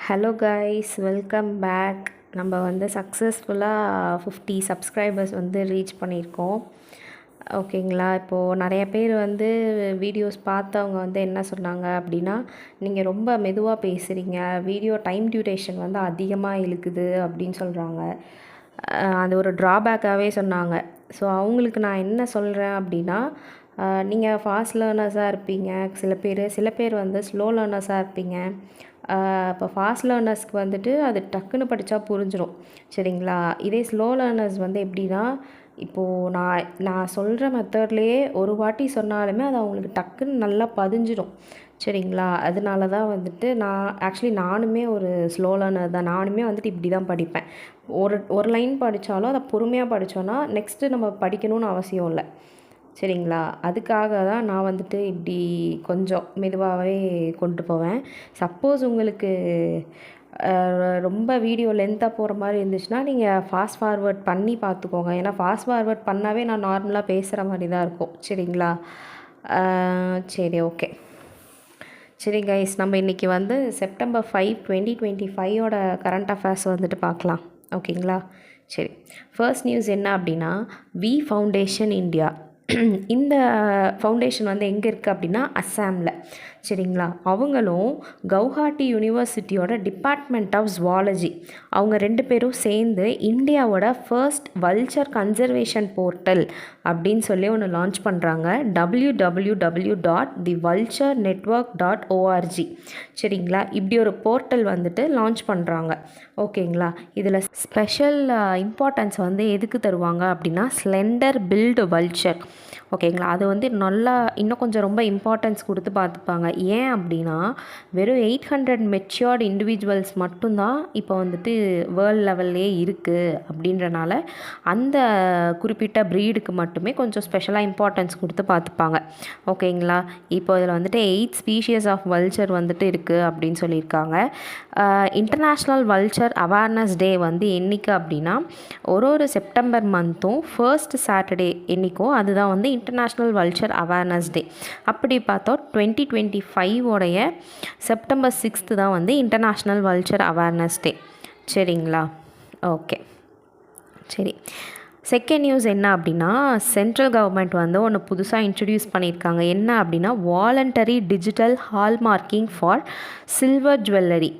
Hello guys, welcome back. நம்ம வந்து சக்ஸஸ்ஃபுல்லாக 50 சப்ஸ்கிரைபர்ஸ் வந்து ரீச் பண்ணியிருக்கோம். ஓகேங்களா? இப்போது நிறைய பேர் வந்து வீடியோஸ் பார்த்தவங்க வந்து என்ன சொன்னாங்க அப்படின்னா, நீங்கள் ரொம்ப மெதுவாக பேசுகிறீங்க, வீடியோ டைம் டியூரேஷன் வந்து அதிகமாக இழுக்குது அப்படின்னு சொல்கிறாங்க. அது ஒரு ட்ராபேக்காகவே சொன்னாங்க. ஸோ அவங்களுக்கு நான் என்ன சொல்கிறேன் அப்படின்னா, நீங்கள் ஃபாஸ்ட் லேர்னர்ஸாக இருப்பீங்க, சில பேர் வந்து ஸ்லோ லேர்னர்ஸாக இருப்பீங்க. இப்போ ஃபாஸ்ட் லேர்னர்ஸ்க்கு வந்துட்டு அது டக்குன்னு படித்தா புரிஞ்சிடும், சரிங்களா? இதே ஸ்லோ லேர்னர்ஸ் வந்து எப்படின்னா, இப்போது நான் சொல்கிற மெத்தட்லேயே ஒரு வாட்டி சொன்னாலுமே அது அவங்களுக்கு டக்குன்னு நல்லா பதிஞ்சிடும், சரிங்களா? அதனால தான் வந்துட்டு நானுமே ஒரு ஸ்லோ லேர்னர் தான். நானுமே வந்துட்டு இப்படி தான் படிப்பேன். ஒரு லைன் படித்தாலும் அதை பொறுமையாக படித்தோன்னா நெக்ஸ்ட்டு நம்ம படிக்கணும்னு அவசியம் இல்லை, சரிங்களா? அதுக்காக தான் நான் வந்துட்டு இப்படி கொஞ்சம் மெதுவாகவே கொண்டு போவேன். சப்போஸ் உங்களுக்கு ரொம்ப வீடியோ லென்த்தாக போகிற மாதிரி இருந்துச்சுன்னா நீங்கள் ஃபாஸ்ட் ஃபார்வர்ட் பண்ணி பார்த்துக்கோங்க. ஏன்னா ஃபாஸ்ட் ஃபார்வர்ட் பண்ணாவே நான் நார்மலாக பேசுகிற மாதிரி தான் இருக்கும், சரிங்களா? சரி, ஓகே. சரி கைஸ், நம்ம இன்றைக்கி வந்து செப்டம்பர் 5, 2025 கரண்ட் அஃபேர்ஸ் வந்துட்டு பார்க்கலாம், ஓகேங்களா? சரி, ஃபர்ஸ்ட் நியூஸ் என்ன அப்படின்னா, வி ஃபவுண்டேஷன் இந்தியா. இந்த ஃபவுண்டேஷன் வந்து எங்கே இருக்குது அப்படின்னா அஸ்ஸாமில், சரிங்களா? அவங்களும் கவுஹாட்டி யூனிவர்சிட்டியோட டிபார்ட்மெண்ட் ஆஃப் ஜுவாலஜி அவங்க 2 பேரும் சேர்ந்து இந்தியாவோட ஃபர்ஸ்ட் வல்ச்சர் கன்சர்வேஷன் போர்ட்டல் அப்படின்னு சொல்லி ஒன்று லான்ச் பண்ணுறாங்க. www.thevulturenetwork.org, சரிங்களா? இப்படி ஒரு போர்ட்டல் வந்துட்டு லான்ச் பண்ணுறாங்க, ஓகேங்களா? இதில் ஸ்பெஷல் இம்பார்ட்டன்ஸ் வந்து எதுக்கு தருவாங்க அப்படின்னா ஸ்லெண்டர் பில்டு வல்ச்சர், ஓகேங்களா? அது வந்து நல்லா இன்னும் கொஞ்சம் ரொம்ப இம்பார்ட்டன்ஸ் கொடுத்து பார்த்துப்பாங்க. ஏன் அப்படின்னா வெறும் 800 மெச்சூர்டு இண்டிவிஜுவல்ஸ் மட்டும்தான் இப்போ வந்துட்டு வேர்ல்டு லெவல்லே இருக்குது. அப்படின்றனால அந்த குறிப்பிட்ட ப்ரீடுக்கு மட்டுமே கொஞ்சம் ஸ்பெஷலாக இம்பார்ட்டன்ஸ் கொடுத்து பார்த்துப்பாங்க, ஓகேங்களா? இப்போ இதில் வந்துட்டு 8 ஸ்பீஷியஸ் ஆஃப் வல்ச்சர் வந்துட்டு இருக்குது அப்படின்னு சொல்லியிருக்காங்க. இன்டர்நேஷ்னல் வல்ச்சர் அவேர்னஸ் டே வந்து என்றைக்கு அப்படின்னா ஒரு செப்டம்பர் மந்த்தும் ஃபர்ஸ்ட் சாட்டர்டே என்றைக்கும் அதுதான் வந்து இன்டர்நேஷ்னல் வல்ச்சர் அவேர்னஸ் டே. அப்படி பார்த்தா 2025 செப்டம்பர் 6 தான் வந்து இன்டர்நேஷ்னல் வல்ச்சர் அவேர்னஸ் டே, சரிங்களா? ஓகே, சரி. செகண்ட் நியூஸ் என்ன அப்படின்னா, சென்ட்ரல் கவர்மெண்ட் வந்து ஒன்று புதுசாக இன்ட்ரடியூஸ் பண்ணியிருக்காங்க. என்ன அப்படின்னா voluntary digital hallmarking for silver jewellery,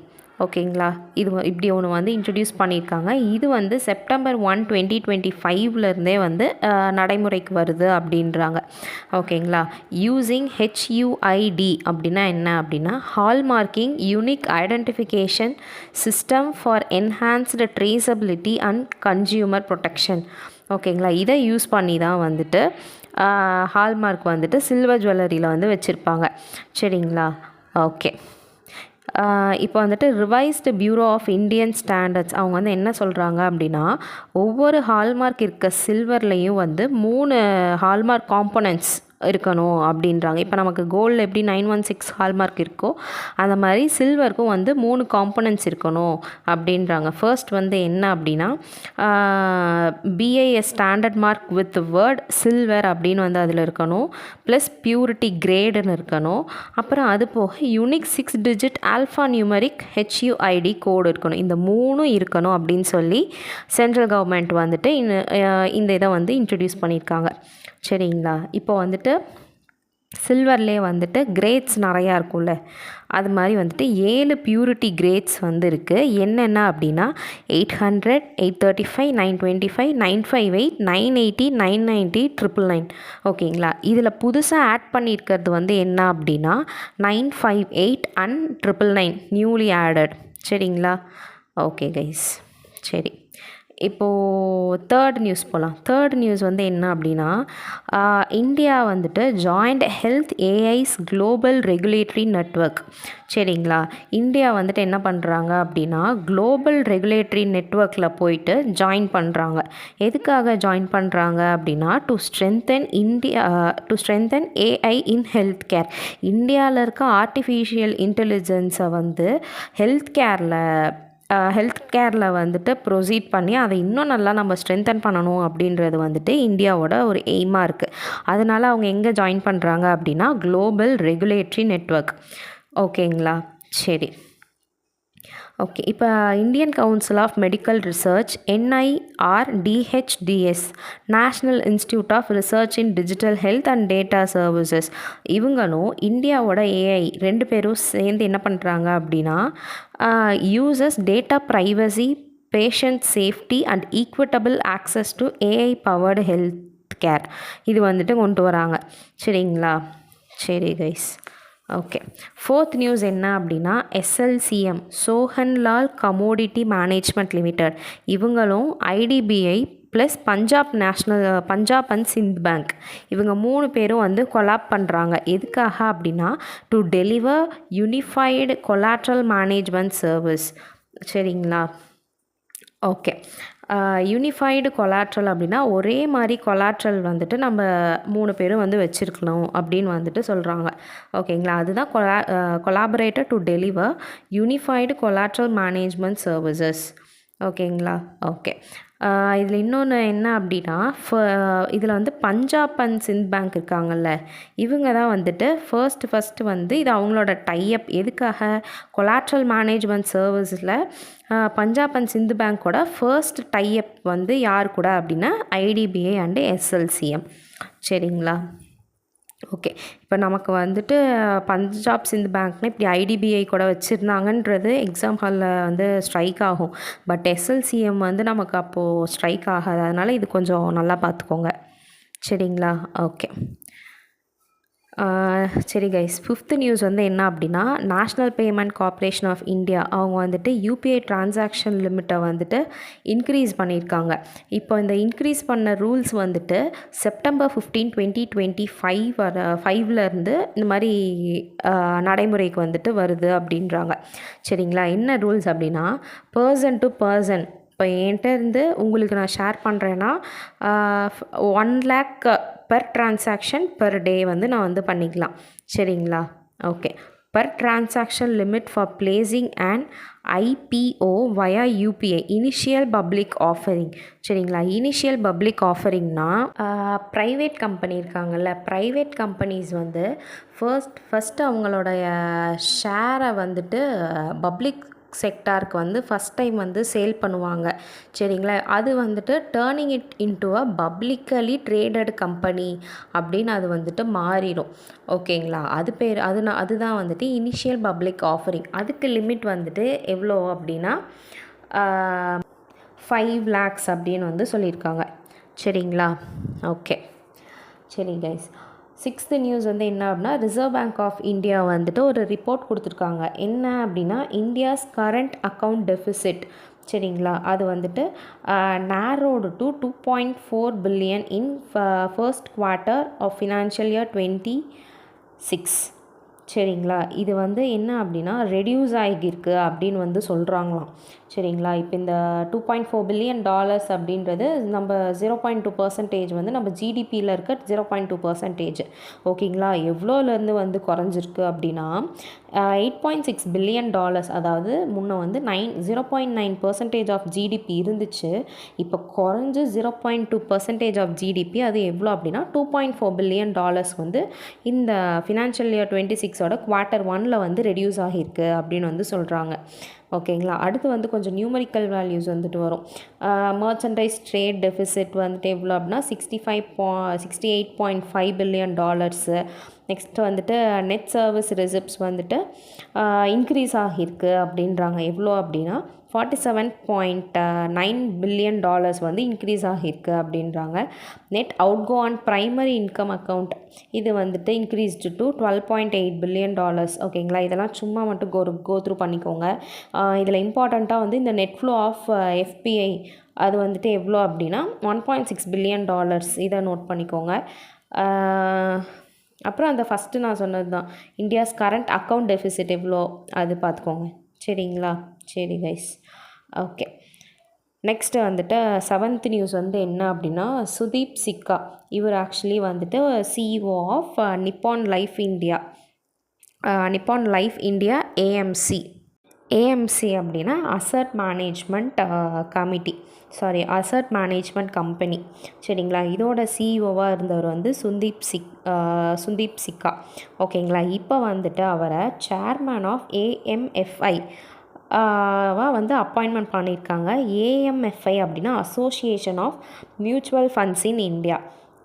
ஓகேங்களா? இது இப்படி ஒன்று வந்து இன்ட்ரடியூஸ் பண்ணியிருக்காங்க. இது வந்து செப்டம்பர் 1, 2025 வந்து நடைமுறைக்கு வருது அப்படின்றாங்க, ஓகேங்களா? யூஸிங் HUID அப்படின்னா என்ன அப்படின்னா hallmarking unique identification system for enhanced traceability and consumer protection, ஓகேங்களா? இதை யூஸ் பண்ணி தான் வந்துட்டு ஹால்மார்க் வந்துட்டு சில்வர் ஜுவல்லரியில் வந்து வச்சுருப்பாங்க, சரிங்களா? ஓகே. இப்போ வந்துட்டு revised bureau of Indian standards அவங்க வந்து என்ன சொல்கிறாங்க அப்படின்னா, ஒவ்வொரு ஹால்மார்க் இருக்க சில்வர்லேயும் வந்து 3 ஹால்மார்க் காம்போனன்ட்ஸ் இருக்கணும் அப்படின்றாங்க. இப்போ நமக்கு கோல்டில் எப்படி 916 ஹால்மார்க் இருக்கோ அந்த மாதிரி சில்வருக்கும் வந்து 3 காம்போனன்ட்ஸ் இருக்கணும் அப்படின்றாங்க. ஃபர்ஸ்ட் வந்து என்ன அப்படின்னா BIS standard mark with word silver அப்படின்னு வந்து அதில் இருக்கணும், ப்ளஸ் பியூரிட்டி கிரேடுன்னு இருக்கணும். அப்புறம் அது போக unique 6 digit alpha numeric HUID கோடு இருக்கணும். இந்த 3 இருக்கணும் அப்படின்னு சொல்லி சென்ட்ரல் கவர்மெண்ட் வந்துட்டு இந்த இதை வந்து இன்ட்ரடியூஸ் பண்ணியிருக்காங்க, சரிங்களா? இப்போ வந்துட்டு சில்வர்லேயே வந்துட்டு கிரேட்ஸ் நிறையா இருக்கும்ல, அது மாதிரி வந்துட்டு 7 பியூரிட்டி கிரேட்ஸ் வந்து இருக்குது. என்னென்ன அப்படின்னா 800, 835, 925, 958, 980, 990, 999, ஓகேங்களா? இதில் புதுசாக ஆட் பண்ணியிருக்கிறது வந்து என்ன அப்படின்னா 958 அண்ட் 999 நியூலி ஆடட், சரிங்களா? ஓகே கைஸ், சரி. இப்போது தேர்ட் நியூஸ் போகலாம். தேர்ட் நியூஸ் வந்து என்ன அப்படின்னா இந்தியா வந்துட்டு joint health AI's global regulatory network, சரிங்களா? இந்தியா வந்துட்டு என்ன பண்ணுறாங்க அப்படின்னா குளோபல் ரெகுலேட்டரி நெட்வொர்க்கில் போயிட்டு ஜாயின் பண்ணுறாங்க. எதுக்காக ஜாயின் பண்ணுறாங்க அப்படின்னா to strengthen AI in health care. இந்தியாவில் இருக்க ஆர்டிஃபிஷியல் இன்டெலிஜென்ஸை வந்து ஹெல்த் கேரில் வந்துட்டு ப்ரொசீட் பண்ணி அதை இன்னும் நல்லா நம்ம ஸ்ட்ரென்தன் பண்ணணும் அப்படின்றது வந்துட்டு இந்தியாவோட ஒரு எய்மாக இருக்குது. அதனால் அவங்க எங்கே ஜாயின் பண்ணுறாங்க அப்படின்னா குளோபல் ரெகுலேட்டரி நெட்வொர்க், ஓகேங்களா? சரி, ஓகே. இப்போ Indian council of medical research NIRDHDS national institute of research in digital health and data services இவங்களும் இந்தியாவோட ஏஐ 2 பேரும் சேர்ந்து என்ன பண்ணுறாங்க அப்படின்னா uses data privacy patient safety and equitable access to AI powered health care இது வந்துட்டு கொண்டு வராங்க. சரிங்களா? சரி கைஸ். ஓகே. 4th நியூஸ் என்ன அப்படின்னா SLCM Sohanlal commodity management limited இவங்களும் IDBI plus Punjab and Sindh bank இவங்க 3 பேரும் வந்து கொலாப் பண்ணுறாங்க. எதுக்காக அப்படின்னா to deliver unified collateral management service. சரிங்களா? ஓகே. யூனிஃபைடு கொலாட்ரல் அப்படின்னா ஒரே மாதிரி கொலாட்ரல் வந்துட்டு நம்ம 3 பேரும் வந்து வச்சுருக்கணும் அப்படின்னு வந்துட்டு சொல்கிறாங்க. ஓகேங்களா? அதுதான் collaborator to deliver unified collateral management services. ஓகேங்களா? ஓகே. இதில் இன்னொன்று என்ன அப்படின்னா இதில் வந்து பஞ்சாப் அண்ட் சிந்த் பேங்க் இருக்காங்கல்ல இவங்க தான் வந்துட்டு ஃபர்ஸ்ட்டு வந்து இது அவங்களோட டைஅப். எதுக்காக? கொலாட்ரல் மேனேஜ்மெண்ட் சர்வீஸில் பஞ்சாப் அண்ட் சிந்த் பேங்க்கோட ஃபர்ஸ்ட் டைஅப் வந்து யார் கூட அப்படின்னா IDBI அண்டு SLCM. சரிங்களா? ஓகே. இப்போ நமக்கு வந்துட்டு பஞ்சாப் சிந்த் பேங்க்னு இப்படி IDBI கூட வச்சுருந்தாங்கன்றது எக்ஸாம் ஹாலில் வந்து ஸ்ட்ரைக் ஆகும். பட் SLCM வந்து நமக்கு அப்போது ஸ்ட்ரைக் ஆகாது. அதனால் இது கொஞ்சம் நல்லா பார்த்துக்கோங்க. சரிங்களா? ஓகே. சரி கைஸ். 5th நியூஸ் வந்து என்ன அப்படின்னா national payment corporation of India அவங்க வந்துட்டு UPI டிரான்சாக்ஷன் லிமிட்டை வந்துட்டு இன்க்ரீஸ் பண்ணியிருக்காங்க. இப்போ இந்த இன்க்ரீஸ் பண்ண ரூல்ஸ் வந்துட்டு September 15, 2025 இந்த மாதிரி நடைமுறைக்கு வந்துட்டு வருது அப்படின்றாங்க. சரிங்களா? என்ன ரூல்ஸ் அப்படின்னா பர்சன் டு பர்சன் இப்போ என்கிட்ட இருந்து உங்களுக்கு நான் ஷேர் பண்ணுறேன்னா 1 lakh per transaction per day வந்து நான் வந்து பண்ணிக்கலாம். சரிங்களா? Okay. Per transaction limit for placing and IPO via UPI initial public offering. சரிங்களா? இனிஷியல் பப்ளிக் ஆஃபரிங்னா ப்ரைவேட் கம்பெனி இருக்காங்கல்ல ப்ரைவேட் கம்பெனிஸ் வந்து ஃபஸ்ட்டு அவங்களுடைய ஷேரை வந்துட்டு பப்ளிக் செக்டாருக்கு வந்து ஃபஸ்ட் டைம் வந்து சேல் பண்ணுவாங்க. சரிங்களா? அது வந்துட்டு turning it into a publicly traded company அப்படின்னு அது வந்துட்டு மாறிடும். ஓகேங்களா? அதுதான் வந்துட்டு இனிஷியல் பப்ளிக் ஆஃபரிங். அதுக்கு லிமிட் வந்துட்டு எவ்வளோ அப்படின்னா 5 lakhs அப்படின்னு வந்து சொல்லியிருக்காங்க. சரிங்களா? ஓகே. சரி கைஸ். 6th நியூஸ் வந்து என்ன அப்படின்னா ரிசர்வ் பேங்க் ஆஃப் இந்தியா வந்துட்டு ஒரு ரிப்போர்ட் கொடுத்துருக்காங்க. என்ன அப்படின்னா இந்தியாஸ் கரண்ட் அக்கௌண்ட் டெஃபிசிட். சரிங்களா? அது வந்துட்டு narrowed to 2.4 billion in first quarter of financial year 2026. சரிங்களா? இது வந்து என்ன அப்படின்னா ரெடியூஸ் ஆகியிருக்கு அப்படின்னு வந்து சொல்கிறாங்களாம். சரிங்களா? இப்போ இந்த $2.4 billion அப்படின்றது நம்ம 0.2% வந்து நம்ம ஜிடிபியில் இருக்க 0.2%. ஓகேங்களா? எவ்வளோலேருந்து வந்து குறைஞ்சிருக்கு அப்படின்னா $8.6 billion. அதாவது முன்ன வந்து 0.9% ஆஃப் ஜிடிபி இருந்துச்சு. இப்போ குறைஞ்சு 0.2% ஆஃப் ஜிடிபி. அது எவ்வளோ அப்படின்னா $2.4 billion வந்து இந்த ஃபினான்ஷியல் இயர் 2026ஓட குவார்ட்டர் 1 வந்து ரெடியூஸ் ஆகியிருக்கு அப்படின்னு வந்து சொல்கிறாங்க. ஓகேங்களா? அடுத்து வந்து கொஞ்சம் நியூமரிக்கல் வேல்யூஸ் வந்துட்டு வரும். மர்ச்சன்டைஸ் ட்ரேட் டெஃபிசிட் வந்துட்டு எவ்வளோ அப்படின்னா $68.5 billion. நெக்ஸ்ட் வந்துட்டு நெட் சர்வீஸ் ரிசிப்ட்ஸ் வந்துட்டு இன்க்ரீஸ் ஆகியிருக்கு அப்படின்றாங்க. எவ்வளோ அப்படின்னா $47.9 billion வந்து இன்க்ரீஸ் ஆகியிருக்கு அப்படின்றாங்க. Net outgo on primary income account இது வந்துட்டு இன்க்ரீஸ்டு டு $12.8 billion. ஓகேங்களா? இதெல்லாம் சும்மா மட்டும் கோ த்ரூ பண்ணிக்கோங்க. இதில் இம்பார்ட்டண்ட்டாக வந்து இந்த நெட் ஃப்ளோ ஆஃப் FPI அது வந்துட்டு எவ்வளோ அப்படின்னா $1.6 billion. இதை நோட் பண்ணிக்கோங்க. அப்புறம் அந்த ஃபஸ்ட்டு நான் சொன்னது தான் இந்தியாஸ் கரண்ட் அக்கௌண்ட் டெஃபிசிட் எவ்வளோ அது பார்த்துக்கோங்க. சரிங்களா? சரி கைஸ். ஓகே. நெக்ஸ்ட்டு வந்துட்டு 7th நியூஸ் வந்து என்ன அப்படின்னா சுதீப் சிக்கா இவர் ஆக்சுவலி வந்துட்டு CEO of Nippon life India AMC அப்படின்னா அசட் மேனேஜ்மெண்ட் கம்பெனி. சரிங்களா? இதோட CEOவாக இருந்தவர் வந்து சுதீப் சிக்கா. ஓகேங்களா? இப்போ வந்துட்டு அவரை சேர்மேன் ஆஃப் AMFI வந்து அப்பாயின்மெண்ட் பண்ணியிருக்காங்க. ஏஎம்எஃப்ஐ அப்படின்னா association of mutual funds in India.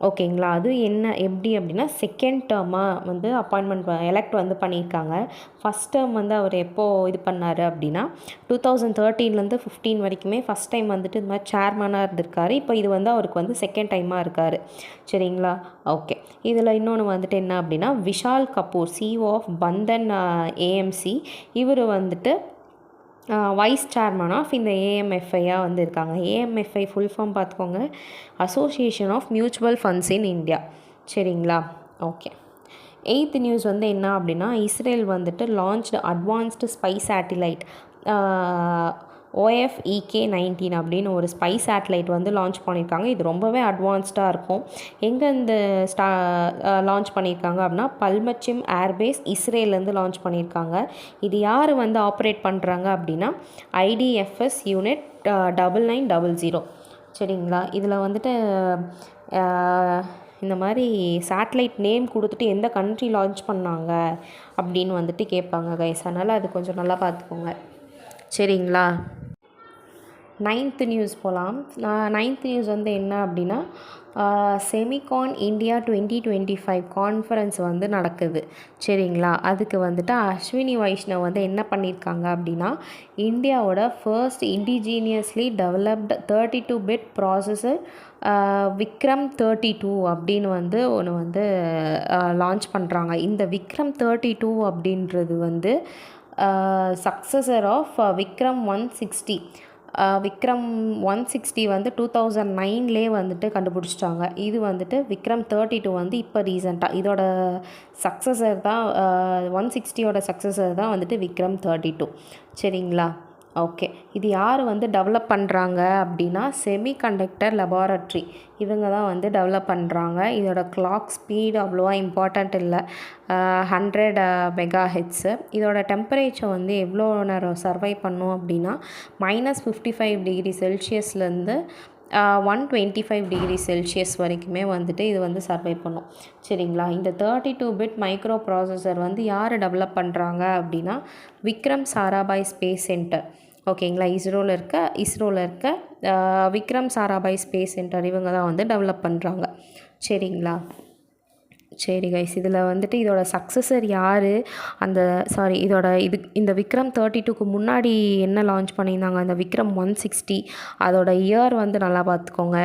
ஓகேங்களா, அது என்ன எப்படி அப்படின்னா செகண்ட் டேர்மாக வந்து அப்பாயின்மெண்ட் எலெக்ட் வந்து பண்ணியிருக்காங்க. ஃபஸ்ட் டேர்ம் வந்து அவர் எப்போது இது பண்ணார் அப்படின்னா 2013 15 வரைக்குமே ஃபஸ்ட் டைம் வந்துட்டு இது மாதிரி சேர்மனாக இருந்திருக்காரு. இப்போ இது வந்து அவருக்கு வந்து செகண்ட் டைமாக இருக்கார். சரிங்களா, ஓகே. இதில் இன்னொன்று வந்துட்டு என்ன அப்படின்னா Vishal Kapoor, CEO of Bandhan AMC, இவர் வந்துட்டு வைஸ் சேர்மன் ஆஃப் இந்த ஏஎம்எஃப்ஐயாக வந்து இருக்காங்க. ஏஎம்எஃப்ஐ ஃபுல் ஃபார்ம் பார்த்துக்கோங்க, association of mutual funds in India. சரிங்களா, ஓகே. 8th நியூஸ் வந்து என்ன அப்படின்னா இஸ்ரேல் வந்துட்டு launched advanced spy satellite OFEK-19 அப்படின்னு ஒரு ஸ்பை சேட்டலைட் வந்து லான்ச் பண்ணியிருக்காங்க. இது ரொம்பவே அட்வான்ஸ்டாக இருக்கும். எங்கே இந்த லான்ச் பண்ணியிருக்காங்க அப்படின்னா பல்மச்சிம் ஏர்பேஸ் இஸ்ரேலேருந்து லான்ச் பண்ணியிருக்காங்க. இது யார் வந்து ஆப்ரேட் பண்ணுறாங்க அப்படின்னா IDFS யூனிட் 9900. சரிங்களா, இதில் வந்துட்டு இந்த மாதிரி சேட்டலைட் நேம் கொடுத்துட்டு எந்த கண்ட்ரி லான்ச் பண்ணாங்க அப்படின்னு வந்துட்டு கேட்பாங்க கைஸ். அதனால் அது கொஞ்சம் நல்லா பார்த்துக்கோங்க. சரிங்களா, 9th நியூஸ் போகலாம். 9th நியூஸ் வந்து என்ன அப்படின்னா செமிகான் இந்தியா 2025 கான்ஃபரன்ஸ் வந்து நடக்குது. சரிங்களா, அதுக்கு வந்துட்டு அஸ்வினி வைஷ்ணவ் வந்து என்ன பண்ணியிருக்காங்க அப்படின்னா இந்தியாவோட first indigenously developed 32-bit processor Vikram 32 அப்படின்னு வந்து ஒன்று வந்து லான்ச் பண்ணுறாங்க. இந்த விக்ரம் 32 அப்படின்றது வந்து சக்ஸஸர் ஆஃப் விக்ரம் 160. விக்ரம் 160 வந்து 2009 வந்துட்டு கண்டுபிடிச்சிட்டாங்க. இது வந்துட்டு விக்ரம் 32 வந்து இப்போ ரீசெண்டாக இதோட சக்ஸஸர் தான் 160யோட சக்ஸஸர் தான் வந்துட்டு விக்ரம் 32. சரிங்களா, ஓகே. இது யார் வந்து டெவலப் பண்ணுறாங்க அப்படின்னா செமிகண்டக்டர் லெபார்ட்ரி, இவங்க தான் வந்து டெவலப் பண்ணுறாங்க. இதோட கிளாக் ஸ்பீட் அவ்வளோவா இம்பார்ட்டண்ட் இல்லை, 100 MHz. இதோட டெம்பரேச்சர் வந்து எவ்வளோ நேரம் சர்வை பண்ணும் அப்படின்னா -55 டிகிரி செல்சியஸ்லேருந்து 125 டிகிரி செல்சியஸ் வரைக்குமே வந்துட்டு இது வந்து சர்வை பண்ணும். சரிங்களா, இந்த 32-bit மைக்ரோ ப்ராசஸர் வந்து யார் டெவலப் பண்ணுறாங்க அப்படின்னா விக்ரம் சாராபாய் ஸ்பேஸ் சென்டர். ஓகேங்களா, இஸ்ரோவில் இருக்க விக்ரம் சாராபாய் ஸ்பேஸ் சென்டர் இவங்க தான் வந்து டெவலப் பண்ணுறாங்க. சரிங்களா, சரி கைஸ். இதில் வந்துட்டு இதோட சக்ஸஸர் யார், இந்த விக்ரம் 32க்கு முன்னாடி என்ன லான்ச் பண்ணியிருந்தாங்க அந்த விக்ரம் 160, அதோட இயர் வந்து நல்லா பார்த்துக்கோங்க.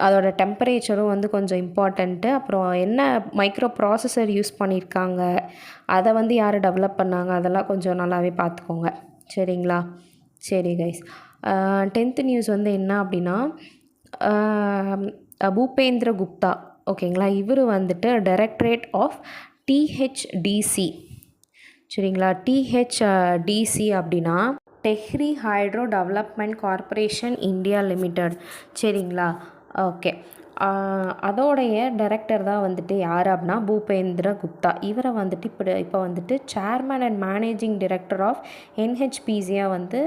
அதோட டெம்பரேச்சரும் வந்து கொஞ்சம் இம்பார்ட்டண்ட்டு. அப்புறம் என்ன மைக்ரோ ப்ராசஸர் யூஸ் பண்ணியிருக்காங்க, அதை வந்து யார் டெவலப் பண்ணாங்க, அதெல்லாம் கொஞ்சம் நல்லாவே பார்த்துக்கோங்க. சரிங்களா, சரி கைஸ். 10th நியூஸ் வந்து என்ன அப்படின்னா பூபேந்திர குப்தா. ஓகேங்களா, இவர் வந்துட்டு டைரக்டரேட் ஆஃப் THDC. சரிங்களா, THDC அப்படின்னா Tehri hydro development corporation India limited. சரிங்களா, ஓகே. அதோடைய டைரக்டர் தான் வந்துட்டு யார் அப்படின்னா பூபேந்திர குப்தா. இவரை வந்துட்டு இப்போ வந்துட்டு chairman and managing director of NHPCயாக வந்து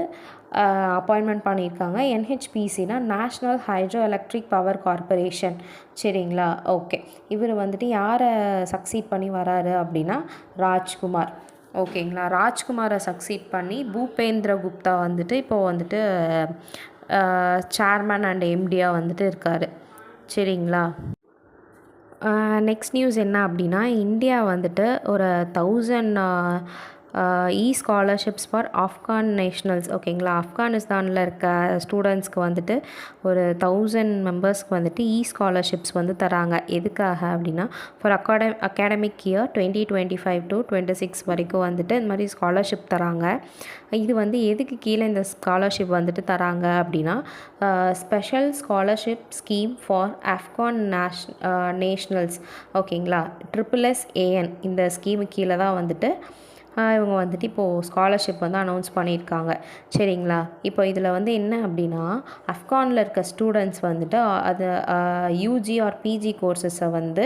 அப்பாயின்மெண்ட் பண்ணியிருக்காங்க. NHPCனா national hydro electric power corporation. சரிங்களா, ஓகே. இவர் வந்துட்டு யாரை சக்சீட் பண்ணி வராரு அப்படின்னா ராஜ்குமார். ஓகேங்களா, ராஜ்குமாரை சக்சீட் பண்ணி பூபேந்திர குப்தா வந்துட்டு இப்போது வந்துட்டு சேர்மன் அண்ட் MDயாக வந்துட்டு இருக்கார். சரிங்களா, நெக்ஸ்ட் நியூஸ் என்ன அப்படின்னா இந்தியா வந்துட்டு ஒரு 1000 ஸ்காலர்ஷிப்ஸ் ஃபார் ஆஃப்கான் நேஷ்னல்ஸ். ஓகேங்களா, ஆப்கானிஸ்தானில் இருக்க ஸ்டூடெண்ட்ஸ்க்கு வந்துட்டு ஒரு 1000 மெம்பர்ஸ்க்கு வந்துட்டு ஸ்காலர்ஷிப்ஸ் வந்து தராங்க. எதுக்காக அப்படின்னா ஃபார் அகாடமிக் இயர் 2025 to 26 வரைக்கும் வந்துட்டு இந்த மாதிரி ஸ்காலர்ஷிப் தராங்க. இது வந்து எதுக்கு கீழே இந்த ஸ்காலர்ஷிப் வந்துட்டு தராங்க அப்படின்னா special scholarship scheme for Afghan nationals. ஓகேங்களா, SSSAN இந்த ஸ்கீமு கீழே தான் வந்துட்டு இவங்க வந்துட்டு இப்போது ஸ்காலர்ஷிப் வந்து அனௌன்ஸ் பண்ணியிருக்காங்க. சரிங்களா, இப்போ இதில் வந்து என்ன அப்படின்னா ஆஃப்கானில் இருக்க ஸ்டூடெண்ட்ஸ் வந்துட்டு அது UG ஆர் PG கோர்சஸை வந்து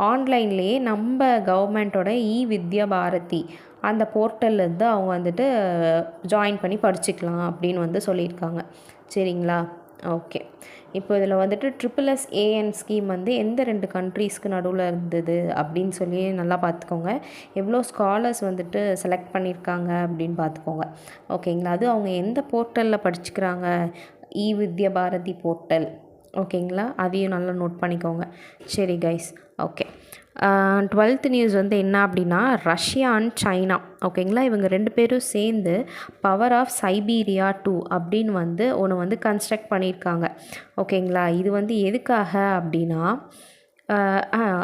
ஆன்லைன்லேயே நம்ம கவர்மெண்ட்டோட வித்யா பாரதி அந்த போர்ட்டல்லேருந்து அவங்க வந்துட்டு ஜாயின் பண்ணி படிச்சுக்கலாம் அப்படின்னு வந்து சொல்லியிருக்காங்க. சரிங்களா, ஓகே. இப்போ இதில் வந்துட்டு SSSAN ஸ்கீம் வந்து எந்த 2 கண்ட்ரீஸ்க்கு நடுவில் இருந்தது அப்படின்னு சொல்லி நல்லா பார்த்துக்கோங்க. எவ்வளோ ஸ்காலர்ஸ் வந்துட்டு செலக்ட் பண்ணியிருக்காங்க அப்படின்னு பார்த்துக்கோங்க. ஓகேங்களா? அது அவங்க எந்த போர்ட்டலில் படிச்சுக்கிறாங்க, வித்யா பாரதி போர்ட்டல். ஓகேங்களா? அதையும் நல்லா நோட் பண்ணிக்கோங்க. சரி கைஸ், ஓகே. 12th நியூஸ் வந்து என்ன அப்படின்னா, ரஷ்யா அண்ட் சைனா. ஓகேங்களா? இவங்க 2 பேரும் சேர்ந்து பவர் ஆஃப் சைபீரியா 2 அப்படின்னு வந்து ஒன்று வந்து கன்ஸ்ட்ரக்ட் பண்ணியிருக்காங்க. ஓகேங்களா? இது வந்து எதுக்காக அப்படின்னா,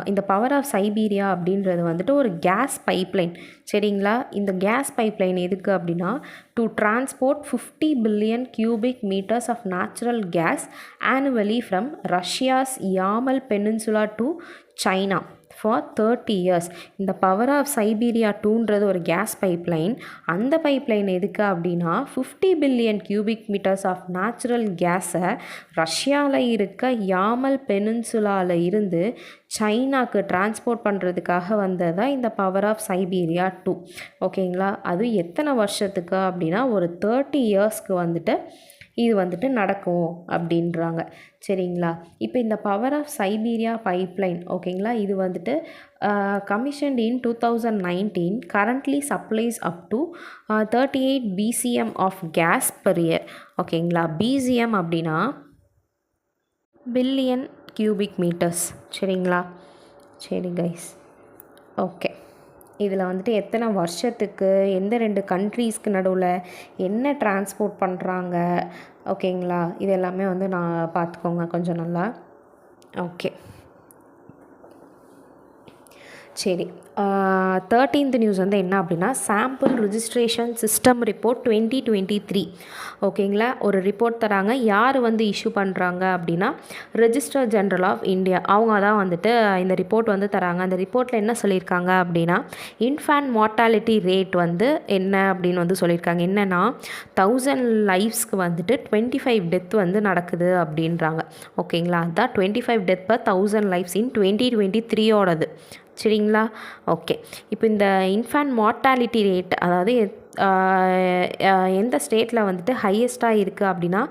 இந்த பவர் ஆஃப் சைபீரியா அப்படின்றது வந்துட்டு ஒரு கேஸ் பைப்லைன். சரிங்களா? இந்த கேஸ் பைப்லைன் எதுக்கு அப்படின்னா, to transport 50 billion cubic metres of natural gas annually from Russia's Yamal peninsula to China for 30 years. இந்த பவர் ஆஃப் சைபீரியா 2ன்றது ஒரு கேஸ் பைப்லைன். அந்த பைப்லைன் எதுக்கு அப்படின்னா 50 billion cubic metres of natural கேஸை ரஷ்யாவில் இருக்க யாமல் பெனின்சுலாவில் இருந்து சைனாக்கு டிரான்ஸ்போர்ட் பண்ணுறதுக்காக வந்தது இந்த பவர் ஆஃப் சைபீரியா 2. ஓகேங்களா? அது எத்தனை வருஷத்துக்கு அப்படின்னா ஒரு 30 இயர்ஸ்க்கு வந்துட்டு இது வந்துட்டு நடக்கும் அப்படின்றாங்க. சரிங்களா? இப்போ இந்த பவர் ஆஃப் சைபீரியா பைப்லைன், ஓகேங்களா, இது வந்துட்டு commissioned in 2019, currently supplies up to 38 BCM of gas per year. ஓகேங்களா? BCM அப்படின்னா பில்லியன் கியூபிக் மீட்டர்ஸ். சரிங்களா? சரி கைஸ், ஓகே. இதில் வந்துட்டு எத்தனை வருஷத்துக்கு, எந்த 2 கண்ட்ரீஸ்க்கு நடுவில் என்ன டிரான்ஸ்போர்ட் பண்ணுறாங்க, ஓகேங்களா, இது எல்லாமே வந்து நான் பார்த்துக்கோங்க கொஞ்சம் நல்லா. ஓகே, சரி. 13th நியூஸ் வந்து என்ன அப்படின்னா, சாம்பிள் ரிஜிஸ்ட்ரேஷன் சிஸ்டம் ரிப்போர்ட் 2023. ஓகேங்களா? ஒரு ரிப்போர்ட் தராங்க. யார் வந்து இஷ்யூ பண்ணுறாங்க அப்படின்னா, ரெஜிஸ்ட்ரார் ஜெனரல் ஆஃப் இந்தியா. அவங்க தான் வந்துட்டு இந்த ரிப்போர்ட் வந்து தராங்க. அந்த ரிப்போர்ட்டில் என்ன சொல்லியிருக்காங்க அப்படின்னா, இன்ஃபேன்ட் மார்ட்டாலிட்டி ரேட் வந்து என்ன அப்படின்னு வந்து சொல்லியிருக்காங்க. என்னென்னா 1000 லைஃப்ஸ்க்கு வந்துட்டு 25 டெத் வந்து நடக்குது அப்படின்றாங்க. ஓகேங்களா? அதுதான் 25 டெத் பர் 1000 லைஃப்ஸ் இன் 2023ஓடது. சரிங்களா? ஓகே. இப்போ இந்த இன்ஃபேன்ட் மார்ட்டாலிட்டி ரேட், அதாவது எந்த ஸ்டேட்டில் வந்துட்டு ஹையஸ்ட்டாக இருக்குது அப்படின்னா,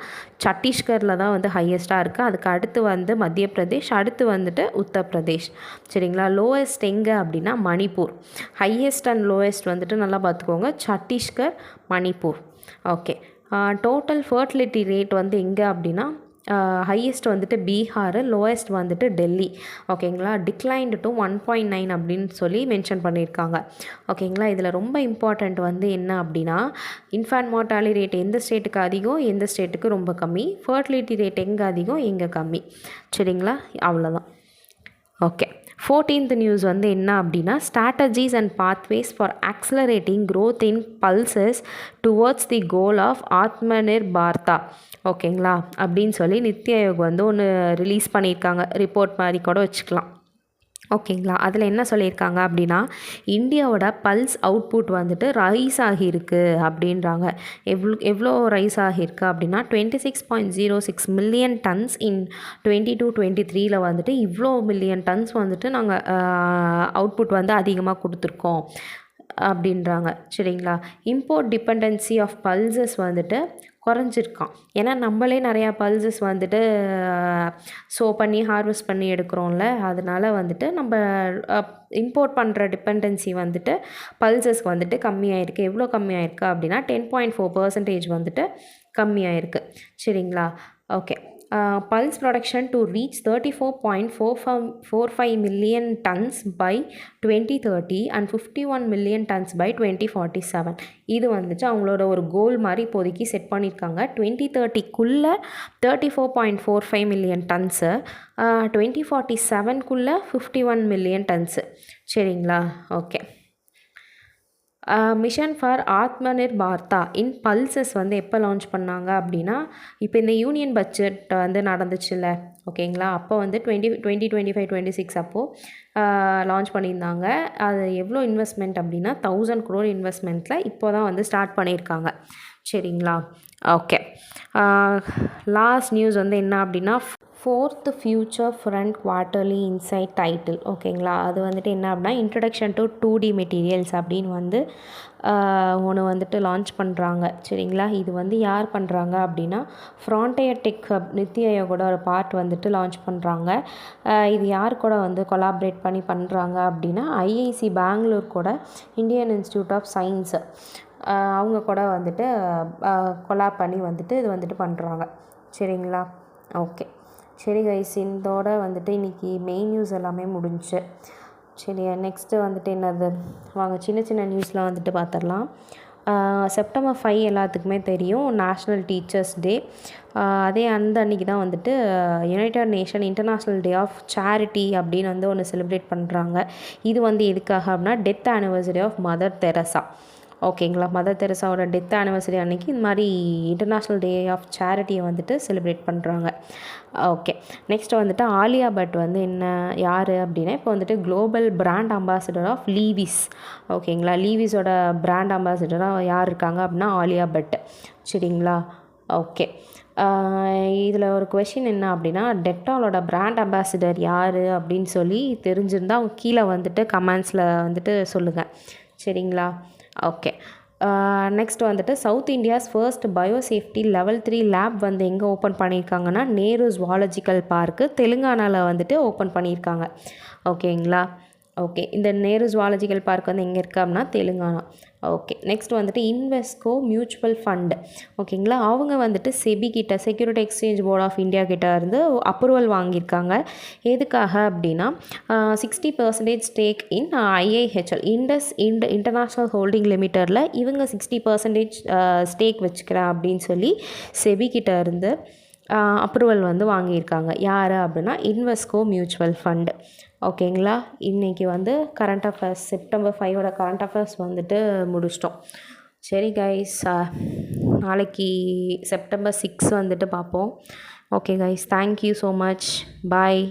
சத்தீஸ்கரில் தான் வந்து ஹையஸ்ட்டாக இருக்குது. அதுக்கு அடுத்து வந்து மத்திய பிரதேஷ், அடுத்து வந்துட்டு உத்தரப்பிரதேஷ். சரிங்களா? லோவஸ்ட் எங்கே அப்படின்னா மணிப்பூர். ஹையஸ்ட் அண்ட் லோவஸ்ட் வந்துட்டு நல்லா பார்த்துக்கோங்க, Chhattisgarh, Manipur. Okay. Total fertility rate வந்து எங்கே அப்படின்னா, ஹையஸ்ட் வந்துட்டு பீகார், லோயஸ்ட் வந்துட்டு டெல்லி. ஓகேங்களா? டிக்ளைன்டு டு 1.9 அப்படின்னு சொல்லி மென்ஷன் பண்ணியிருக்காங்க. ஓகேங்களா? இதில் ரொம்ப இம்பார்ட்டண்ட் வந்து என்ன அப்படின்னா, இன்ஃபேன்ட் மார்ட்டாலிட்டி ரேட் எந்த ஸ்டேட்டுக்கு அதிகம், எந்த ஸ்டேட்டுக்கு ரொம்ப கம்மி, ஃபர்டிலிட்டி ரேட் எங்கே அதிகம், எங்கே கம்மி. சரிங்களா? அவ்வளோதான். ஓகே. 14th நியூஸ் வந்து என்ன அப்படின்னா, strategies and pathways for accelerating growth in pulses towards the goal of Atmanirbharta. ஓகேங்களா? அப்படின்னு சொல்லி நித்தி ஆயோக் வந்து ஒன்று ரிலீஸ் பண்ணியிருக்காங்க. ரிப்போர்ட் மாதிரி கூட வச்சுக்கலாம். ஓகேங்களா? அதில் என்ன சொல்லியிருக்காங்க அப்படின்னா, இந்தியாவோட பல்ஸ் அவுட்புட் வந்துட்டு ரைஸ் ஆகியிருக்கு அப்படின்றாங்க. எவ்வளோ ரைஸ் ஆகியிருக்கு அப்படின்னா 26.06 மில்லியன் டன்ஸ் இன் 22-23 வந்துட்டு இவ்வளோ மில்லியன் டன்ஸ் வந்துட்டு நாங்கள் அவுட்புட் வந்து அதிகமாக கொடுத்துருக்கோம் அப்படின்றாங்க. சரிங்களா? இம்போர்ட் டிபெண்டன்சி ஆஃப் பல்சஸ் வந்துட்டு குறைஞ்சிருக்கான். ஏன்னா நம்மளே நிறையா பல்சஸ் வந்துட்டு பண்ணி ஹார்வெஸ்ட் பண்ணி எடுக்கிறோம்ல, அதனால் வந்துட்டு நம்ம இம்போர்ட் பண்ணுற டிபெண்டன்சி வந்துட்டு பல்சஸ்க்கு வந்துட்டு கம்மியாயிருக்கு. எவ்வளோ கம்மியாயிருக்கு அப்படின்னா 10.4% வந்துட்டு கம்மியாயிருக்கு. சரிங்களா? Okay. Pulse production to reach 34.45 million tons by 2030 and 51 million tons by 2047. இது வந்துட்டு அவங்களோட ஒரு கோல் மாதிரி இப்போதைக்கு செட் பண்ணியிருக்காங்க. 2030க்குள்ளே 34.45 மில்லியன் டன்ஸு, 2047க்குள்ளே 51 மில்லியன் டன்ஸு. சரிங்களா? Okay. Mission for Atmanirbharta in pulses வந்து எப்போ லான்ச் பண்ணாங்க அப்படின்னா, இப்போ இந்த யூனியன் பட்ஜெட் வந்து நடந்துச்சுல்ல, ஓகேங்களா, அப்போ வந்து 2025-26 அப்போது லான்ச் பண்ணியிருந்தாங்க. அது எவ்வளோ இன்வெஸ்ட்மெண்ட் அப்படின்னா 1000 crore இன்வெஸ்ட்மெண்ட்டில் இப்போ தான் வந்து ஸ்டார்ட் பண்ணியிருக்காங்க. சரிங்களா? ஓகே. லாஸ்ட் நியூஸ் வந்து என்ன அப்படின்னா, 4th future front quarterly inside title. ஓகேங்களா, அது வந்துட்டு என்ன அப்படின்னா இன்ட்ரடக்ஷன் டு 2D மெட்டீரியல்ஸ் அப்படின்னு வந்து ஒன்று வந்துட்டு லான்ச் பண்ணுறாங்க. சரிங்களா, இது வந்து யார் பண்ணுறாங்க அப்படின்னா ஃப்ரான்டியர் டெக் ஹப் நித்தி ஆயோகோட ஒரு பார்ட் வந்துட்டு லான்ச் பண்ணுறாங்க. இது யார் கூட வந்து கொலாபரேட் பண்ணி பண்ணுறாங்க அப்படின்னா ஐஐசி பெங்களூர் கூட இந்தியன் இன்ஸ்டியூட் ஆஃப் சயின்ஸ் அவங்க கூட வந்துட்டு கொலாப் பண்ணி வந்துட்டு இது வந்துட்டு பண்ணுறாங்க. சரிங்களா, ஓகே. சரி கைஸ், இதோட வந்துட்டு இன்றைக்கி மெயின் நியூஸ் எல்லாமே முடிஞ்சு. சரி, நெக்ஸ்ட்டு வந்துட்டு என்னது, வாங்க சின்ன சின்ன நியூஸ்லாம் வந்துட்டு பார்த்துடலாம். செப்டம்பர் 5 எல்லாத்துக்குமே தெரியும், நேஷ்னல் டீச்சர்ஸ் டே. அதே அந்த அன்றைக்கி தான் வந்துட்டு united nation international day of charity அப்படின்னு வந்து ஒன்று செலிப்ரேட் பண்ணுறாங்க. இது வந்து எதுக்காக அப்படின்னா death anniversary of mother Teresa. ஓகேங்களா, மதர் தெரசாவோட டெத் ஆனிவர்சரி அன்றைக்கி இந்த மாதிரி இன்டர்நேஷ்னல் டே ஆஃப் சேரிட்டியை வந்துட்டு செலிப்ரேட் பண்ணுறாங்க. ஓகே, நெக்ஸ்ட் வந்துட்டு ஆலியா பட் வந்து என்ன யார் அப்படின்னா இப்போ வந்துட்டு global brand ambassador of Levi's. ஓகேங்களா, லீவிஸோட பிராண்ட் அம்பாசிடராக யார் இருக்காங்க அப்படின்னா ஆலியா பட். சரிங்களா, ஓகே. இதில் ஒரு கொஷின் என்ன அப்படின்னா டெட்டாலோட பிராண்ட் அம்பாசிடர் யார் அப்படின்னு சொல்லி தெரிஞ்சிருந்தால் அவங்க கீழே வந்துட்டு கமெண்ட்ஸில் வந்துட்டு சொல்லுங்கள். சரிங்களா, ஓகே. நெக்ஸ்ட் வந்துட்டு south India's first biosafety level 3 lab வந்து எங்கே ஓப்பன் பண்ணியிருக்காங்கன்னா நேரு ஜுவாலஜிக்கல் பார்க்கு தெலுங்கானாவில் வந்துட்டு ஓப்பன் பண்ணியிருக்காங்க. ஓகேங்களா, ஓகே. இந்த நேரு ஜுவாலஜிக்கல் பார்க் வந்து எங்கே இருக்குது அப்படின்னா தெலுங்கானா. ஓகே, நெக்ஸ்ட் வந்துட்டு இன்வெஸ்கோ மியூச்சுவல் ஃபண்டு. ஓகேங்களா, அவங்க வந்துட்டு செபி கிட்ட security exchange board of India கிட்ட இருந்து அப்ரூவல் வாங்கியிருக்காங்க. எதுக்காக அப்படின்னா 60% stake in IIHL international holding லிமிட்டடில் இவங்க 60% ஸ்டேக் வச்சுக்கிறேன் அப்படின்னு சொல்லி செபி கிட்ட இருந்து அப்ரூவல் வந்து வாங்கியிருக்காங்க. யார் அப்படின்னா இன்வெஸ்கோ மியூச்சுவல் ஃபண்டு. ஓகேங்களா, இன்றைக்கி வந்து current affairs September 5 current affairs வந்துட்டு முடிச்சிட்டோம். சரி கைஸ், நாளைக்கு செப்டம்பர் 6 வந்துட்டு பார்ப்போம். Okay guys, thank you so much, பாய்.